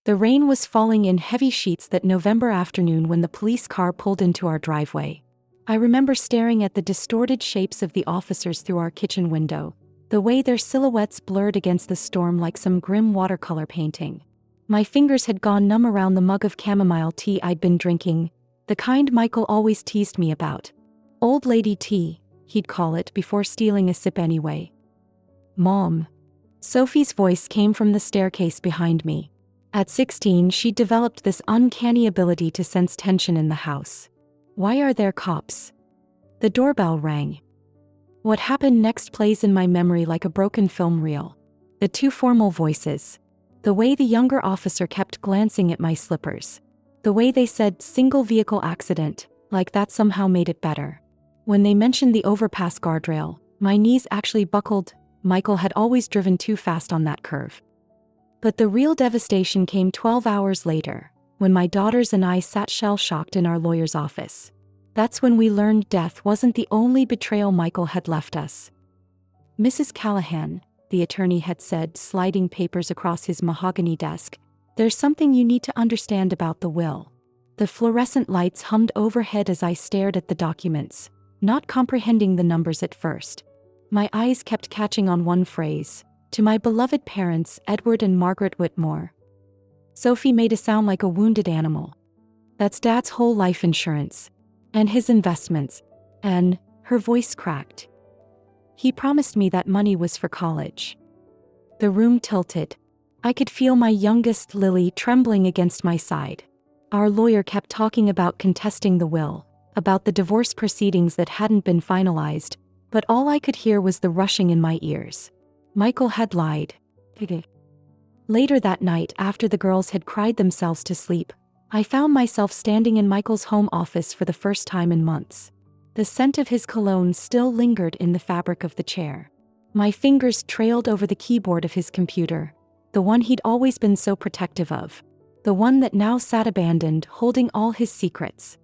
The rain was falling in heavy sheets that November afternoon when the police car pulled into our driveway. I remember staring at the distorted shapes of the officers through our kitchen window, the way their silhouettes blurred against the storm like some grim watercolor painting. My fingers had gone numb around the mug of chamomile tea I'd been drinking, the kind Michael always teased me about. Old lady tea, he'd call it before stealing a sip anyway. Mom. Sophie's voice came from the staircase behind me. At 16, she'd developed this uncanny ability to sense tension in the house. Why are there cops? The doorbell rang. What happened next plays in my memory like a broken film reel. The two formal voices. The way the younger officer kept glancing at my slippers. The way they said single vehicle accident, like that somehow made it better. When they mentioned the overpass guardrail, my knees actually buckled. Michael had always driven too fast on that curve. But the real devastation came 12 hours later, when my daughters and I sat shell-shocked in our lawyer's office. That's when we learned death wasn't the only betrayal Michael had left us. Mrs. Callahan, the attorney had said, sliding papers across his mahogany desk, there's something you need to understand about the will. The fluorescent lights hummed overhead as I stared at the documents, not comprehending the numbers at first. My eyes kept catching on one phrase. To my beloved parents, Edward and Margaret Whitmore. Sophie made a sound like a wounded animal. That's Dad's whole life insurance. And his investments. And her voice cracked. He promised me that money was for college. The room tilted. I could feel my youngest, Lily, trembling against my side. Our lawyer kept talking about contesting the will, about the divorce proceedings that hadn't been finalized, but all I could hear was the rushing in my ears. Michael had lied. Later that night, after the girls had cried themselves to sleep, I found myself standing in Michael's home office for the first time in months. The scent of his cologne still lingered in the fabric of the chair. My fingers trailed over the keyboard of his computer, the one he'd always been so protective of, the one that now sat abandoned, holding all his secrets.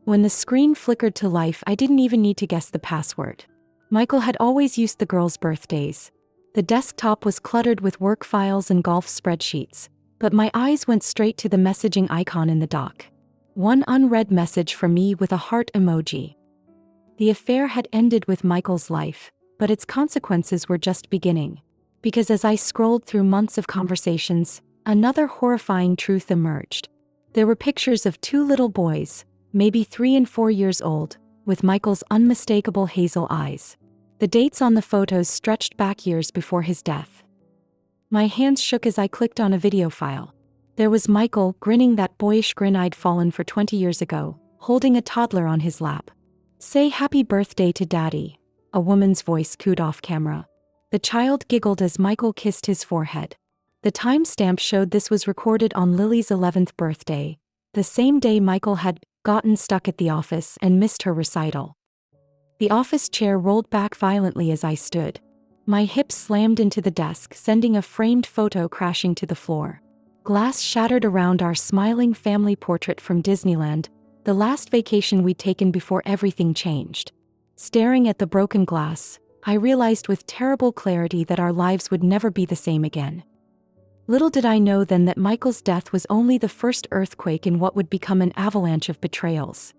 When the screen flickered to life, I didn't even need to guess the password. Michael had always used the girls' birthdays. The desktop was cluttered with work files and golf spreadsheets, but my eyes went straight to the messaging icon in the dock. One unread message from me with a heart emoji. The affair had ended with Michael's life, but its consequences were just beginning. Because as I scrolled through months of conversations, another horrifying truth emerged. There were pictures of two little boys, maybe 3 and 4 years old, with Michael's unmistakable hazel eyes. The dates on the photos stretched back years before his death. My hands shook as I clicked on a video file. There was Michael, grinning that boyish grin I'd fallen for 20 years ago, holding a toddler on his lap. "Say happy birthday to Daddy," a woman's voice cooed off camera. The child giggled as Michael kissed his forehead. The timestamp showed this was recorded on Lily's 11th birthday, the same day Michael had gotten stuck at the office and missed her recital. The office chair rolled back violently as I stood. My hips slammed into the desk, sending a framed photo crashing to the floor. Glass shattered around our smiling family portrait from Disneyland, the last vacation we'd taken before everything changed. Staring at the broken glass, I realized with terrible clarity that our lives would never be the same again. Little did I know then that Michael's death was only the first earthquake in what would become an avalanche of betrayals.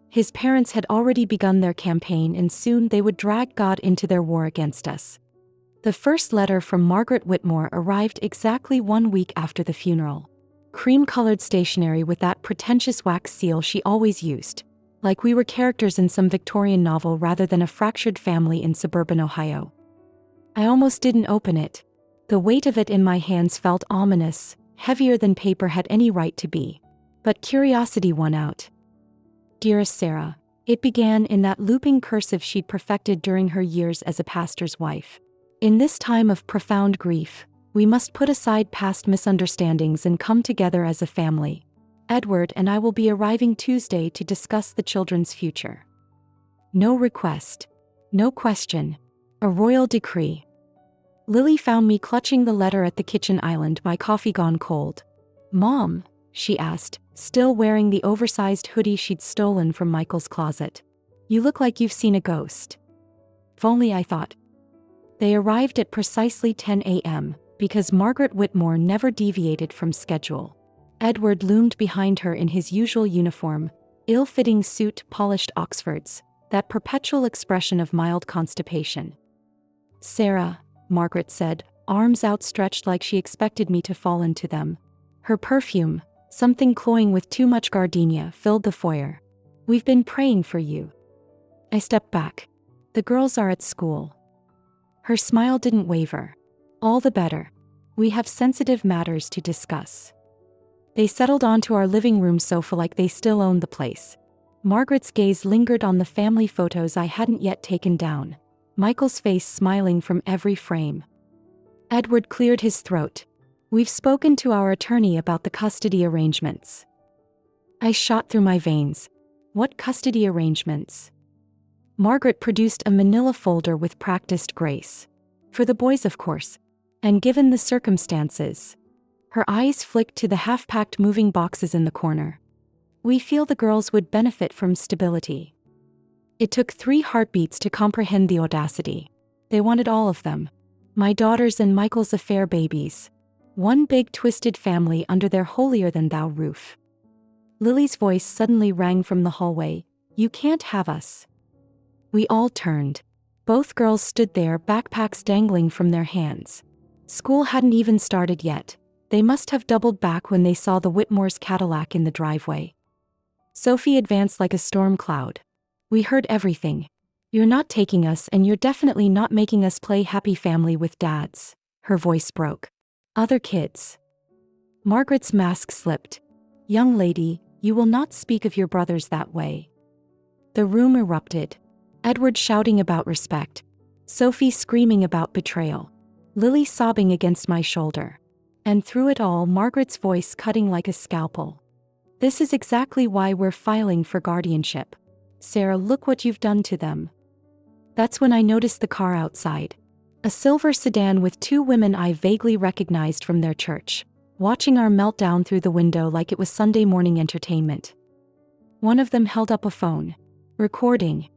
His parents had already begun their campaign, and soon they would drag God into their war against us. The first letter from Margaret Whitmore arrived exactly 1 week after the funeral. Cream-colored stationery with that pretentious wax seal she always used, like we were characters in some Victorian novel rather than a fractured family in suburban Ohio. I almost didn't open it. The weight of it in my hands felt ominous, heavier than paper had any right to be. But curiosity won out. "Dearest Sarah," it began in that looping cursive she'd perfected during her years as a pastor's wife. "In this time of profound grief, we must put aside past misunderstandings and come together as a family. Edward and I will be arriving Tuesday to discuss the children's future. No request. No question. A royal decree." Lily found me clutching the letter at the kitchen island, my coffee gone cold. "Mom," she asked, still wearing the oversized hoodie she'd stolen from Michael's closet. "You look like you've seen a ghost." If only, I thought. They arrived at precisely 10 a.m., because Margaret Whitmore never deviated from schedule. Edward loomed behind her in his usual uniform, ill-fitting suit, polished Oxfords, that perpetual expression of mild constipation. "Sarah," Margaret said, arms outstretched like she expected me to fall into them. Her perfume, something cloying with too much gardenia, filled the foyer. "We've been praying for you." I stepped back. "The girls are at school." Her smile didn't waver. "All the better. We have sensitive matters to discuss." They settled onto our living room sofa like they still owned the place. Margaret's gaze lingered on the family photos I hadn't yet taken down, Michael's face smiling from every frame. Edward cleared his throat. "We've spoken to our attorney about the custody arrangements." I shot through my veins. "What custody arrangements?" Margaret produced a manila folder with practiced grace. "For the boys, of course. And given the circumstances." Her eyes flicked to the half-packed moving boxes in the corner. "We feel the girls would benefit from stability." It took 3 heartbeats to comprehend the audacity. They wanted all of them. My daughters and Michael's affair babies. One big twisted family under their holier-than-thou roof. Lily's voice suddenly rang from the hallway. "You can't have us." We all turned. Both girls stood there, backpacks dangling from their hands. School hadn't even started yet. They must have doubled back when they saw the Whitmore's Cadillac in the driveway. Sophie advanced like a storm cloud. "We heard everything. You're not taking us, and you're definitely not making us play happy family with dads." Her voice broke. "Other kids." Margaret's mask slipped. "Young lady, you will not speak of your brothers that way." The room erupted. Edward shouting about respect. Sophie screaming about betrayal. Lily sobbing against my shoulder. And through it all, Margaret's voice cutting like a scalpel. "This is exactly why we're filing for guardianship. Sarah, look what you've done to them." That's when I noticed the car outside. A silver sedan with 2 women I vaguely recognized from their church, watching our meltdown through the window like it was Sunday morning entertainment. One of them held up a phone. Recording.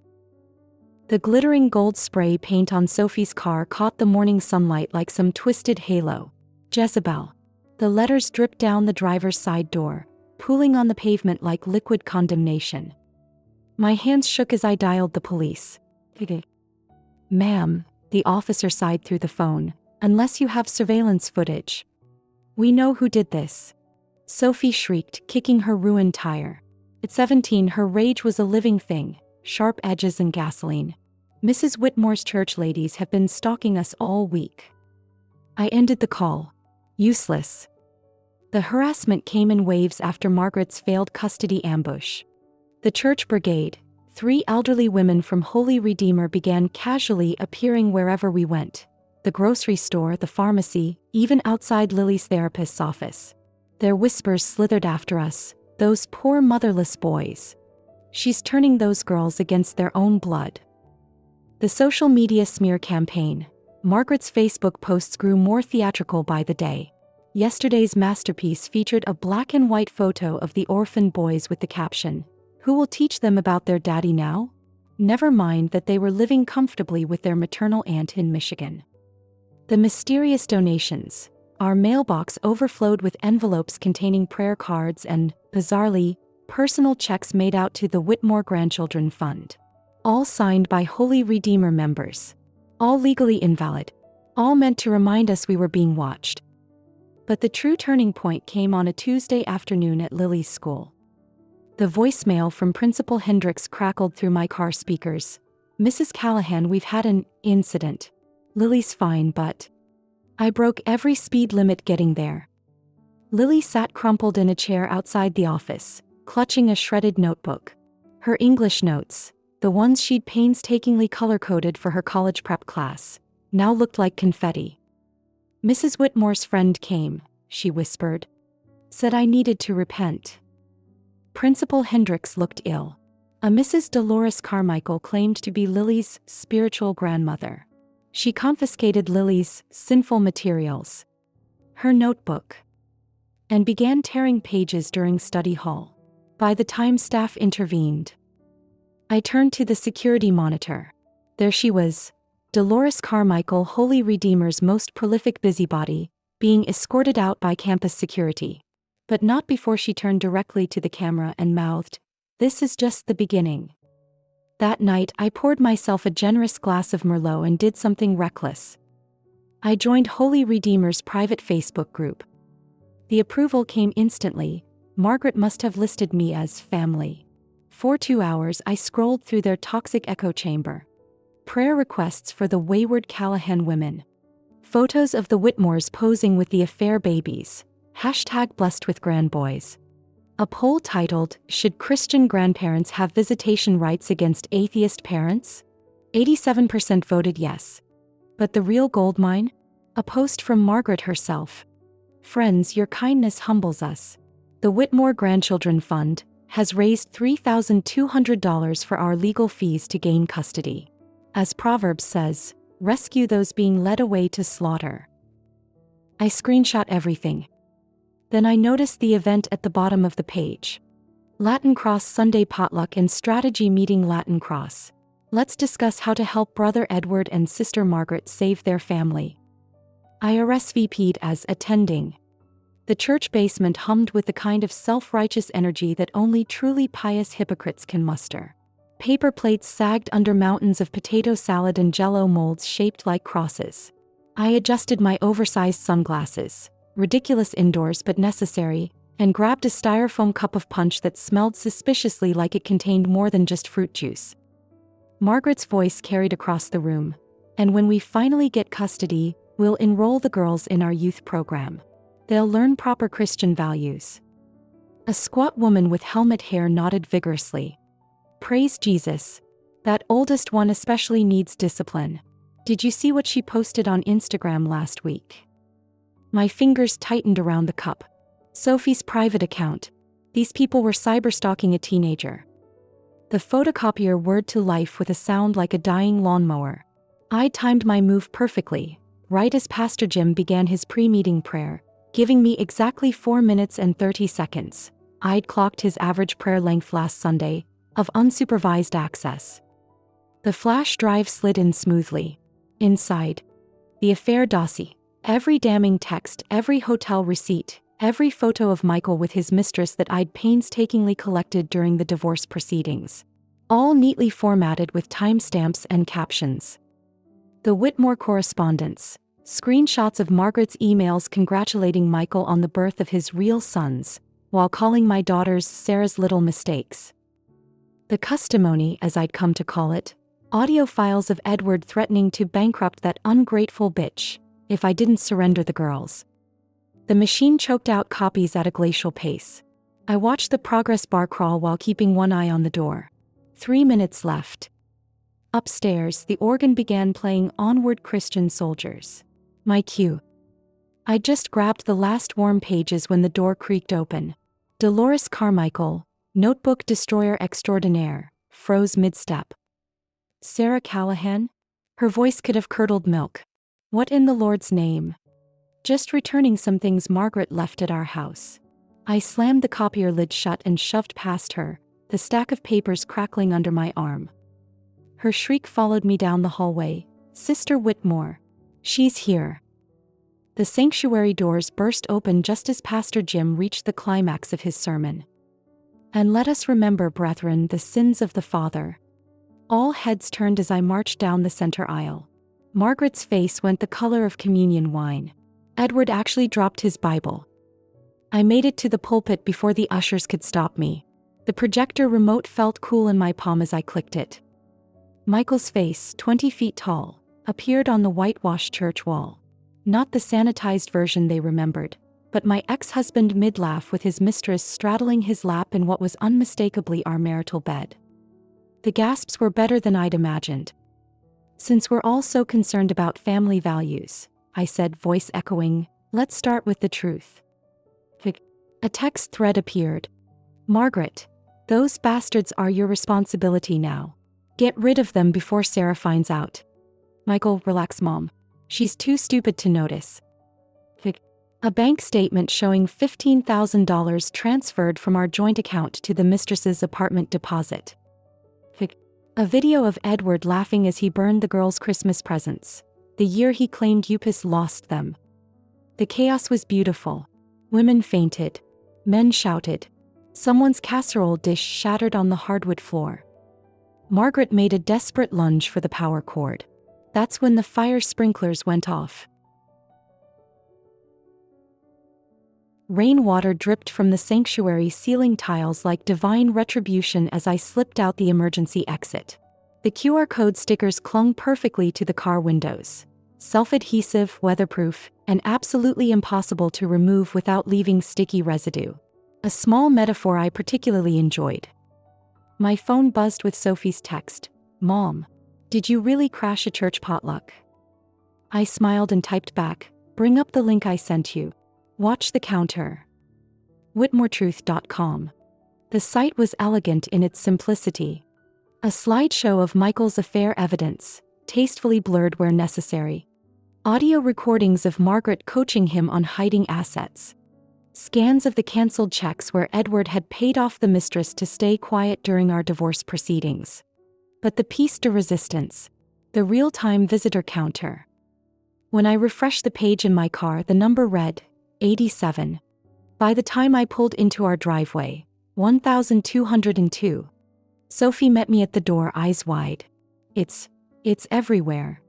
The glittering gold spray paint on Sophie's car caught the morning sunlight like some twisted halo. Jezebel. The letters dripped down the driver's side door, pooling on the pavement like liquid condemnation. My hands shook as I dialed the police. "Ma'am," the officer sighed through the phone, "unless you have surveillance footage." "We know who did this," Sophie shrieked, kicking her ruined tire. At 17, her rage was a living thing, sharp edges and gasoline. "Mrs. Whitmore's church ladies have been stalking us all week." I ended the call. Useless. The harassment came in waves after Margaret's failed custody ambush. The church brigade, 3 elderly women from Holy Redeemer, began casually appearing wherever we went. The grocery store, the pharmacy, even outside Lily's therapist's office. Their whispers slithered after us. "Those poor motherless boys. She's turning those girls against their own blood." The social media smear campaign. Margaret's Facebook posts grew more theatrical by the day. Yesterday's masterpiece featured a black and white photo of the orphan boys with the caption, "Who will teach them about their daddy now?" Never mind that they were living comfortably with their maternal aunt in Michigan. The mysterious donations. Our mailbox overflowed with envelopes containing prayer cards and, bizarrely, personal checks made out to the Whitmore Grandchildren Fund. All signed by Holy Redeemer members. All legally invalid. All meant to remind us we were being watched. But the true turning point came on a Tuesday afternoon at Lily's school. The voicemail from Principal Hendricks crackled through my car speakers. "Mrs. Callahan, we've had an incident. Lily's fine, but..." I broke every speed limit getting there. Lily sat crumpled in a chair outside the office, clutching a shredded notebook. Her English notes, the ones she'd painstakingly color-coded for her college prep class, now looked like confetti. "Mrs. Whitmore's friend came," she whispered. "Said I needed to repent." Principal Hendricks looked ill. A Mrs. Dolores Carmichael claimed to be Lily's spiritual grandmother. She confiscated Lily's sinful materials, her notebook, and began tearing pages during study hall. By the time staff intervened, I turned to the security monitor. There she was, Dolores Carmichael, Holy Redeemer's most prolific busybody, being escorted out by campus security. But not before she turned directly to the camera and mouthed, "This is just the beginning." That night, I poured myself a generous glass of Merlot and did something reckless. I joined Holy Redeemer's private Facebook group. The approval came instantly. Margaret must have listed me as family. For 2 hours, I scrolled through their toxic echo chamber. Prayer requests for the wayward Callahan women. Photos of the Whitmores posing with the affair babies. #blessed with grandboys. A poll titled, "Should Christian grandparents have visitation rights against atheist parents?" 87% voted yes. But the real goldmine? A post from Margaret herself. "Friends, your kindness humbles us. The Whitmore Grandchildren Fund has raised $3,200 for our legal fees to gain custody. As Proverbs says, rescue those being led away to slaughter." I screenshot everything. Then I noticed the event at the bottom of the page. Latin Cross Sunday Potluck and Strategy Meeting Latin Cross. Let's discuss how to help Brother Edward and Sister Margaret save their family. I RSVP'd as attending. The church basement hummed with the kind of self-righteous energy that only truly pious hypocrites can muster. Paper plates sagged under mountains of potato salad and jello molds shaped like crosses. I adjusted my oversized sunglasses, ridiculous indoors but necessary, and grabbed a styrofoam cup of punch that smelled suspiciously like it contained more than just fruit juice. Margaret's voice carried across the room. "And when we finally get custody, we'll enroll the girls in our youth program. They'll learn proper Christian values." A squat woman with helmet hair nodded vigorously. "Praise Jesus. That oldest one especially needs discipline. Did you see what she posted on Instagram last week?" My fingers tightened around the cup. Sophie's private account. These people were cyberstalking a teenager. The photocopier whirred to life with a sound like a dying lawnmower. I timed my move perfectly, right as Pastor Jim began his pre-meeting prayer, giving me exactly 4 minutes and 30 seconds. I'd clocked his average prayer length last Sunday, of unsupervised access. The flash drive slid in smoothly. Inside, the affair dossier. Every damning text, every hotel receipt, every photo of Michael with his mistress that I'd painstakingly collected during the divorce proceedings. All neatly formatted with timestamps and captions. The Whitmore correspondence. Screenshots of Margaret's emails congratulating Michael on the birth of his real sons, while calling my daughters Sarah's little mistakes. The customony, as I'd come to call it. Audio files of Edward threatening to bankrupt that ungrateful bitch if I didn't surrender the girls. The machine choked out copies at a glacial pace. I watched the progress bar crawl while keeping one eye on the door. 3 minutes left. Upstairs, the organ began playing Onward Christian Soldiers. My cue. I just grabbed the last warm pages when the door creaked open. Dolores Carmichael, notebook destroyer extraordinaire, froze mid-step. Sarah Callahan? Her voice could have curdled milk. "What in the Lord's name?" "Just returning some things Margaret left at our house." I slammed the copier lid shut and shoved past her, the stack of papers crackling under my arm. Her shriek followed me down the hallway. "Sister Whitmore. She's here." The sanctuary doors burst open just as Pastor Jim reached the climax of his sermon. "And let us remember, brethren, the sins of the father." All heads turned as I marched down the center aisle. Margaret's face went the color of communion wine. Edward actually dropped his Bible. I made it to the pulpit before the ushers could stop me. The projector remote felt cool in my palm as I clicked it. Michael's face, 20 feet tall, appeared on the whitewashed church wall. Not the sanitized version they remembered, but my ex-husband mid-laugh with his mistress straddling his lap in what was unmistakably our marital bed. The gasps were better than I'd imagined. "Since we're all so concerned about family values," I said, voice echoing, "let's start with the truth." A text thread appeared. "Margaret, those bastards are your responsibility now. Get rid of them before Sarah finds out." "Michael, relax, Mom. She's too stupid to notice." A bank statement showing $15,000 transferred from our joint account to the mistress's apartment deposit. A video of Edward laughing as he burned the girls' Christmas presents, the year he claimed Upis lost them. The chaos was beautiful. Women fainted. Men shouted. Someone's casserole dish shattered on the hardwood floor. Margaret made a desperate lunge for the power cord. That's when the fire sprinklers went off. Rainwater dripped from the sanctuary ceiling tiles like divine retribution as I slipped out the emergency exit. The QR code stickers clung perfectly to the car windows. Self-adhesive, weatherproof, and absolutely impossible to remove without leaving sticky residue. A small metaphor I particularly enjoyed. My phone buzzed with Sophie's text. "Mom, did you really crash a church potluck?" I smiled and typed back, "Bring up the link I sent you. Watch the counter." WhitmoreTruth.com. The site was elegant in its simplicity. A slideshow of Michael's affair evidence, tastefully blurred where necessary. Audio recordings of Margaret coaching him on hiding assets. Scans of the cancelled checks where Edward had paid off the mistress to stay quiet during our divorce proceedings. But the piece de resistance, the real-time visitor counter. When I refreshed the page in my car, the number read 87. By the time I pulled into our driveway, 1202. Sophie met me at the door, eyes wide. It's everywhere."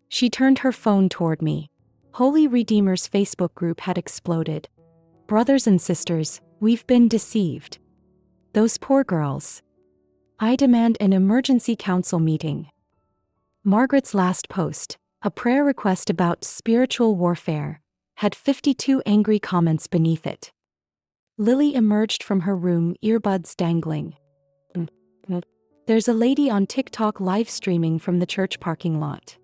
She turned her phone toward me. Holy Redeemer's Facebook group had exploded. "Brothers and sisters, we've been deceived. Those poor girls. I demand an emergency council meeting." Margaret's last post, a prayer request about spiritual warfare, had 52 angry comments beneath it. Lily emerged from her room, earbuds dangling. "There's a lady on TikTok live streaming from the church parking lot."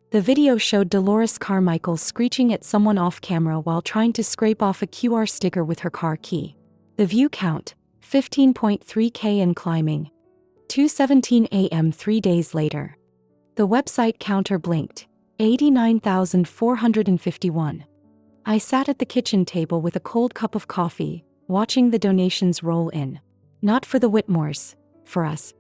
The video showed Dolores Carmichael screeching at someone off camera while trying to scrape off a QR sticker with her car key. The view count, 15.3K and climbing. 2:17 a.m. 3 days later. The website counter blinked, 89,451. I sat at the kitchen table with a cold cup of coffee, watching the donations roll in. Not for the Whitmores, for us.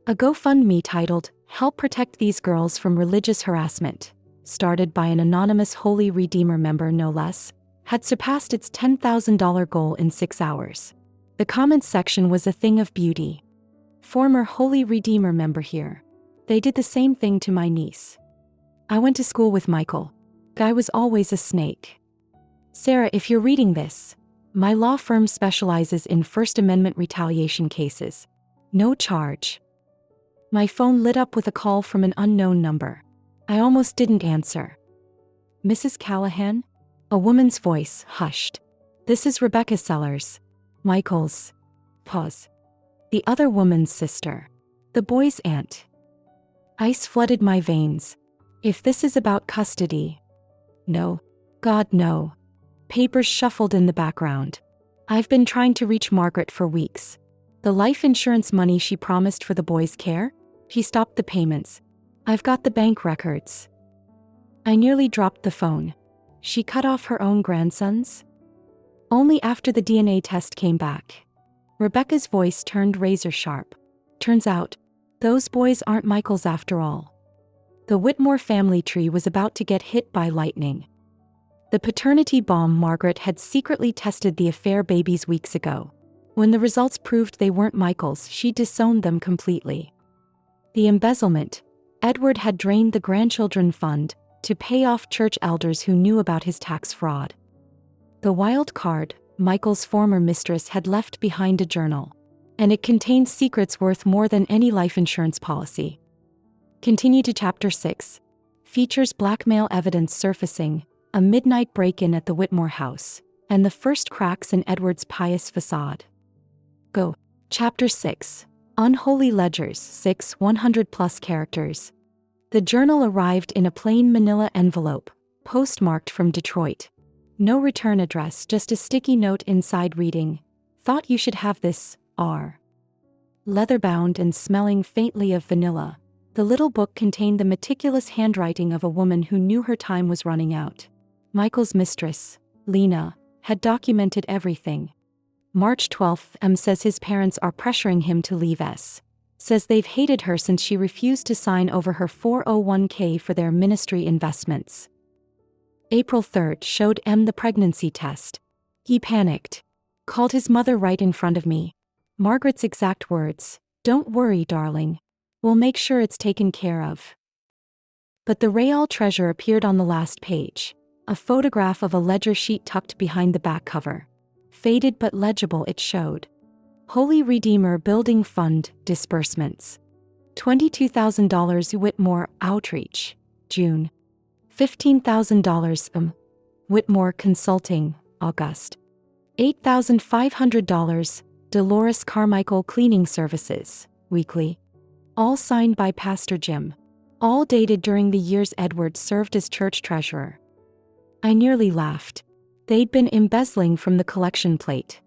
A GoFundMe titled, "Help Protect These Girls from Religious Harassment," started by an anonymous Holy Redeemer member no less, had surpassed its $10,000 goal in 6 hours. The comments section was a thing of beauty. "Former Holy Redeemer member here. They did the same thing to my niece. I went to school with Michael. Guy was always a snake. Sarah, if you're reading this, my law firm specializes in First Amendment retaliation cases. No charge." My phone lit up with a call from an unknown number. I almost didn't answer. "Mrs. Callahan?" A woman's voice hushed. "This is Rebecca Sellers. Michael's." Pause. "The other woman's sister. The boy's aunt." Ice flooded my veins. If this is about custody. No. God, no. Papers shuffled in the background. I've been trying to reach Margaret for weeks. The life insurance money she promised for the boy's care? She stopped the payments. I've got the bank records. I nearly dropped the phone. She cut off her own grandsons? Only after the DNA test came back. Rebecca's voice turned razor sharp. Turns out, those boys aren't Michael's after all. The Whitmore family tree was about to get hit by lightning. The paternity bomb Margaret had secretly tested the affair babies weeks ago. When the results proved they weren't Michael's, she disowned them completely. The embezzlement, Edward had drained the grandchildren fund to pay off church elders who knew about his tax fraud. The wild card, Michael's former mistress had left behind a journal, and it contained secrets worth more than any life insurance policy. Continue to Chapter 6. Features blackmail evidence surfacing, a midnight break-in at the Whitmore house, and the first cracks in Edward's pious façade. Go. Chapter 6. Unholy Ledgers, 6 100-plus characters. The journal arrived in a plain manila envelope, postmarked from Detroit. No return address, just a sticky note inside reading, "Thought you should have this, R." Leather-bound and smelling faintly of vanilla, the little book contained the meticulous handwriting of a woman who knew her time was running out. Michael's mistress, Lena, had documented everything. March 12, M says his parents are pressuring him to leave S. Says they've hated her since she refused to sign over her 401k for their ministry investments. April 3rd showed M the pregnancy test. He panicked. Called his mother right in front of me. Margaret's exact words, "Don't worry, darling. We'll make sure it's taken care of." But the real treasure appeared on the last page. A photograph of a ledger sheet tucked behind the back cover. Faded but legible, it showed. Holy Redeemer Building Fund disbursements. $22,000 Whitmore Outreach, June. $15,000 Whitmore Consulting, August. $8,500 Dolores Carmichael Cleaning Services, weekly. All signed by Pastor Jim. All dated during the years Edward served as church treasurer. I nearly laughed. They'd been embezzling from the collection plate.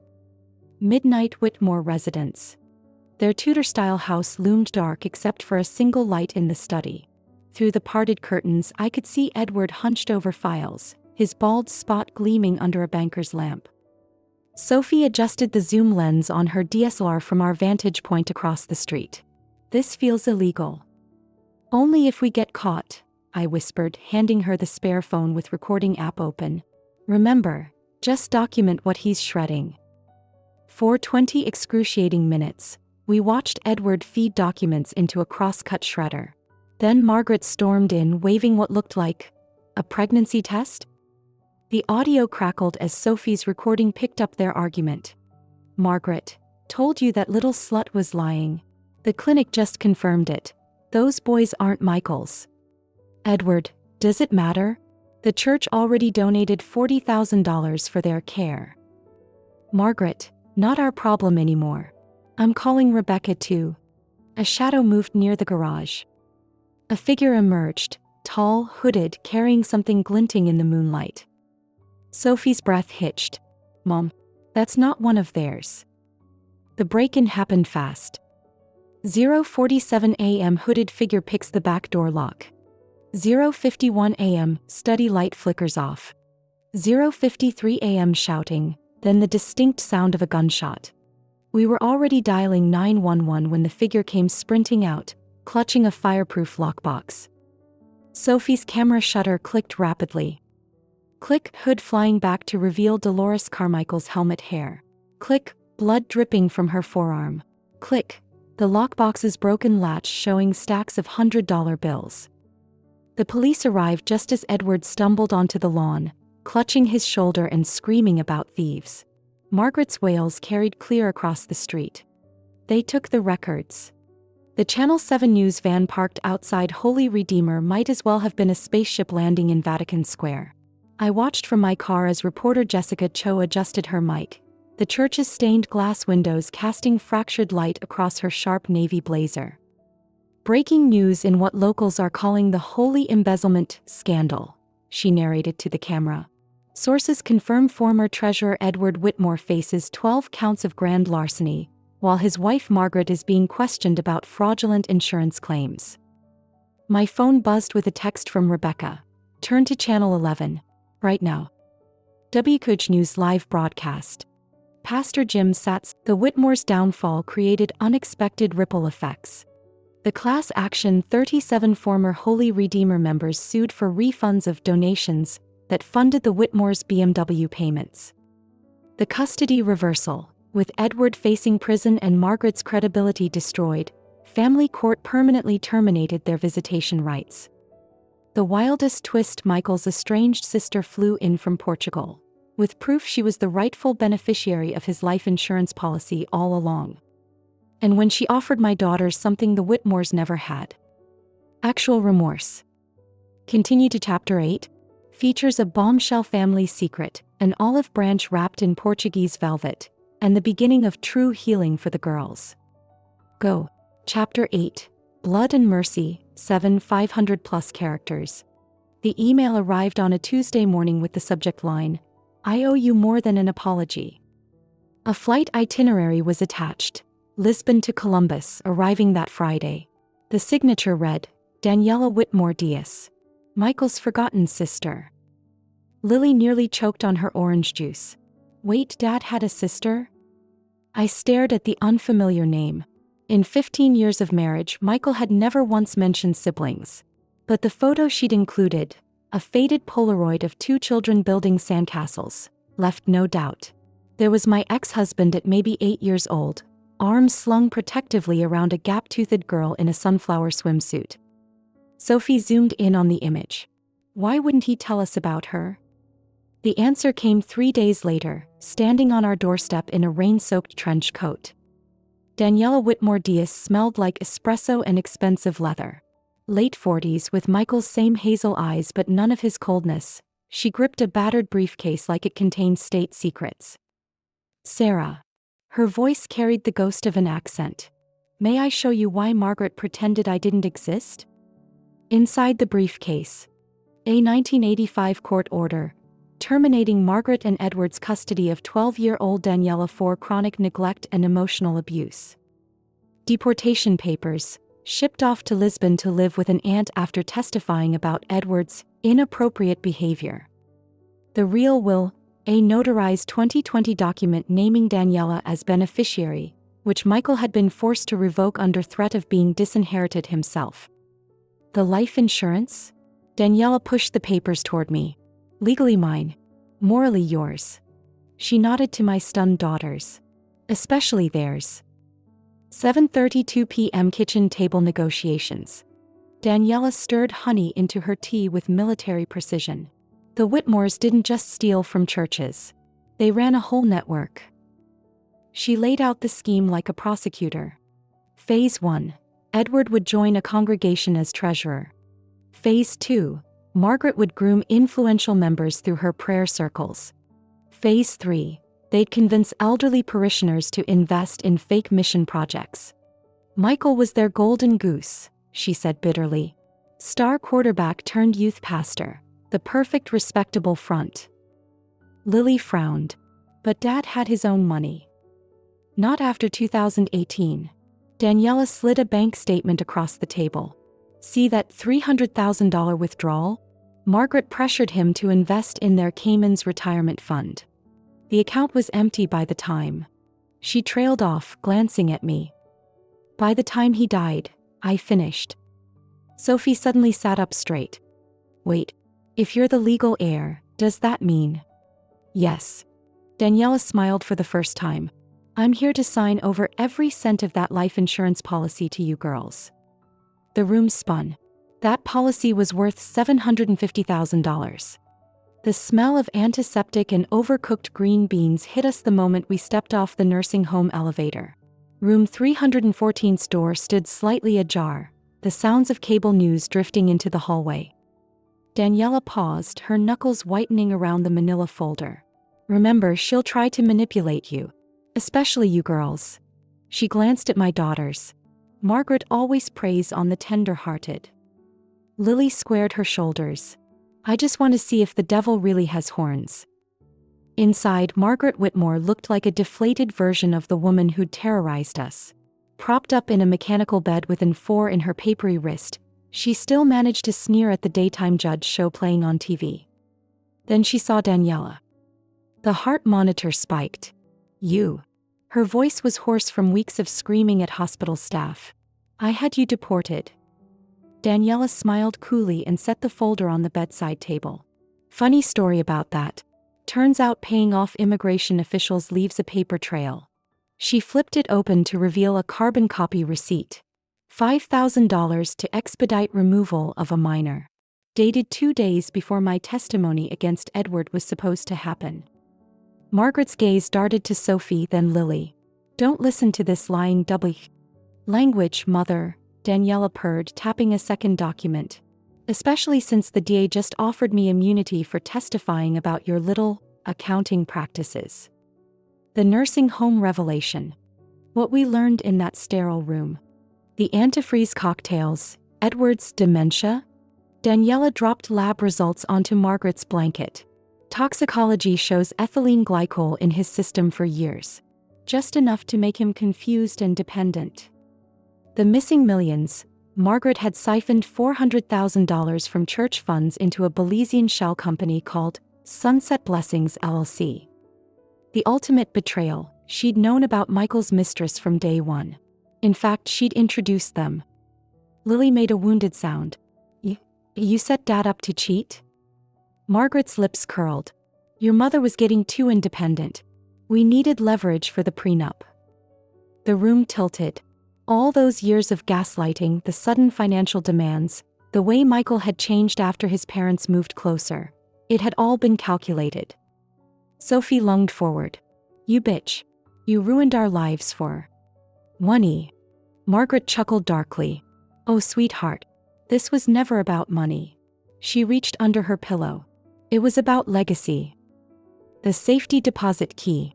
Midnight Whitmore residence. Their Tudor-style house loomed dark except for a single light in the study. Through the parted curtains I could see Edward hunched over files, his bald spot gleaming under a banker's lamp. Sophie adjusted the zoom lens on her DSLR from our vantage point across the street. "This feels illegal." "Only if we get caught," I whispered, handing her the spare phone with recording app open. "Remember, just document what he's shredding." For 20 excruciating minutes, we watched Edward feed documents into a cross-cut shredder. Then Margaret stormed in, waving what looked like a pregnancy test. The audio crackled as Sophie's recording picked up their argument. "Margaret, told you that little slut was lying. The clinic just confirmed it. Those boys aren't Michael's." "Edward, does it matter? The church already donated $40,000 for their care." "Margaret, not our problem anymore. I'm calling Rebecca too." A shadow moved near the garage. A figure emerged, tall, hooded, carrying something glinting in the moonlight. Sophie's breath hitched. "Mom, that's not one of theirs." The break-in happened fast. 0:47 a.m. Hooded figure picks the back door lock. 0:51 a.m. Study light flickers off. 0:53 a.m. Shouting, then the distinct sound of a gunshot. We were already dialing 911 when the figure came sprinting out, clutching a fireproof lockbox. Sophie's camera shutter clicked rapidly. Click, hood flying back to reveal Dolores Carmichael's helmet hair. Click, blood dripping from her forearm. Click, the lockbox's broken latch showing stacks of $100 bills. The police arrived just as Edward stumbled onto the lawn, clutching his shoulder and screaming about thieves. Margaret's wails carried clear across the street. They took the records. The Channel 7 news van parked outside Holy Redeemer might as well have been a spaceship landing in Vatican Square. I watched from my car as reporter Jessica Cho adjusted her mic, the church's stained glass windows casting fractured light across her sharp navy blazer. "Breaking news in what locals are calling the Holy Embezzlement Scandal," she narrated to the camera. Sources confirm former Treasurer Edward Whitmore faces 12 counts of grand larceny, while his wife Margaret is being questioned about fraudulent insurance claims. My phone buzzed with a text from Rebecca. "Turn to Channel 11. Right now." WCUJ News live broadcast. Pastor Jim Satz, the Whitmore's downfall created unexpected ripple effects. The class action 37 former Holy Redeemer members sued for refunds of donations that funded the Whitmore's BMW payments. The custody reversal, with Edward facing prison and Margaret's credibility destroyed, family court permanently terminated their visitation rights. The wildest twist: Michael's estranged sister flew in from Portugal, with proof she was the rightful beneficiary of his life insurance policy all along. And when she offered my daughters something the Whitmores never had: actual remorse. Continue to Chapter 8. Features a bombshell family secret, an olive branch wrapped in Portuguese velvet, and the beginning of true healing for the girls. Go. Chapter 8. Blood and Mercy, 500+ characters. The email arrived on a Tuesday morning with the subject line, "I owe you more than an apology." A flight itinerary was attached. Lisbon to Columbus, arriving that Friday. The signature read, Daniela Whitmore Diaz, Michael's forgotten sister. Lily nearly choked on her orange juice. Wait, Dad had a sister? I stared at the unfamiliar name. In 15 years of marriage, Michael had never once mentioned siblings. But the photo she'd included, A faded Polaroid of 2 children building sandcastles left no doubt. There was my ex-husband at maybe 8 years old, arms slung protectively around a gap-toothed girl in a sunflower swimsuit. Sophie zoomed in on the image. Why wouldn't he tell us about her? The answer came 3 days later, standing on our doorstep in a rain-soaked trench coat. Daniela Whitmore Diaz smelled like espresso and expensive leather. Late 40s with Michael's same hazel eyes but none of his coldness, she gripped a battered briefcase like it contained state secrets. Sarah. Her voice carried the ghost of an accent. May I show you why Margaret pretended I didn't exist? Inside the briefcase. A 1985 court order, terminating Margaret and Edward's custody of 12-year-old Daniela for chronic neglect and emotional abuse. Deportation papers, shipped off to Lisbon to live with an aunt after testifying about Edward's inappropriate behavior. The real will, a notarized 2020 document naming Daniela as beneficiary, which Michael had been forced to revoke under threat of being disinherited himself. The life insurance? Daniela pushed the papers toward me. Legally mine, morally yours. She nodded to my stunned daughters. Especially theirs. 7:32 p.m. kitchen table negotiations. Daniela stirred honey into her tea with military precision. The Whitmores didn't just steal from churches. They ran a whole network. She laid out the scheme like a prosecutor. Phase 1. Edward would join a congregation as treasurer. Phase 2. Margaret would groom influential members through her prayer circles. Phase 3. They'd convince elderly parishioners to invest in fake mission projects. Michael was their golden goose, she said bitterly. Star quarterback turned youth pastor, the perfect respectable front. Lily frowned. But Dad had his own money. Not after 2018. Daniela slid a bank statement across the table. See that $300,000 withdrawal? Margaret pressured him to invest in their Cayman's retirement fund. The account was empty by the time. She trailed off, glancing at me. By the time he died, I finished. Sophie suddenly sat up straight. Wait, if you're the legal heir, does that mean? Yes. Daniela smiled for the first time. I'm here to sign over every cent of that life insurance policy to you girls. The room spun. That policy was worth $750,000. The smell of antiseptic and overcooked green beans hit us the moment we stepped off the nursing home elevator. Room 314's door stood slightly ajar, the sounds of cable news drifting into the hallway. Daniela paused, her knuckles whitening around the manila folder. Remember, she'll try to manipulate you. Especially you girls. She glanced at my daughters. Margaret always preys on the tender-hearted. Lily squared her shoulders. I just want to see if the devil really has horns. Inside, Margaret Whitmore looked like a deflated version of the woman who'd terrorized us. Propped up in a mechanical bed with an 4 in her papery wrist, she still managed to sneer at the daytime judge show playing on TV. Then she saw Daniela. The heart monitor spiked. You. Her voice was hoarse from weeks of screaming at hospital staff. I had you deported. Daniela smiled coolly and set the folder on the bedside table. Funny story about that. Turns out paying off immigration officials leaves a paper trail. She flipped it open to reveal a carbon copy receipt. $5,000 to expedite removal of a minor. Dated 2 days before my testimony against Edward was supposed to happen. Margaret's gaze darted to Sophie, then Lily. Don't listen to this lying double language, mother, Daniela purred, tapping a second document. Especially since the DA just offered me immunity for testifying about your little accounting practices. The nursing home revelation. What we learned in that sterile room. The antifreeze cocktails, Edward's dementia. Daniela dropped lab results onto Margaret's blanket. Toxicology shows ethylene glycol in his system for years. Just enough to make him confused and dependent. The missing millions. Margaret had siphoned $400,000 from church funds into a Belizean shell company called Sunset Blessings LLC. The ultimate betrayal. She'd known about Michael's mistress from day one. In fact, she'd introduced them. Lily made a wounded sound. You set Dad up to cheat? Margaret's lips curled. Your mother was getting too independent. We needed leverage for the prenup. The room tilted. All those years of gaslighting, the sudden financial demands, the way Michael had changed after his parents moved closer. It had all been calculated. Sophie lunged forward. You bitch. You ruined our lives for money. Margaret chuckled darkly. Oh, sweetheart. This was never about money. She reached under her pillow. It was about legacy. The safety deposit key.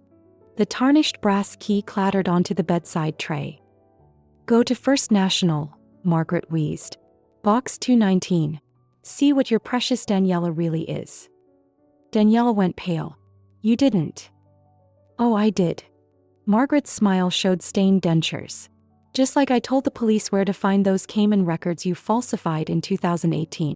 The tarnished brass key clattered onto the bedside tray. Go to First National, Margaret wheezed. Box 219. See what your precious Daniela really is. Daniela went pale. You didn't. Oh, I did. Margaret's smile showed stained dentures. Just like I told the police where to find those Cayman records you falsified in 2018.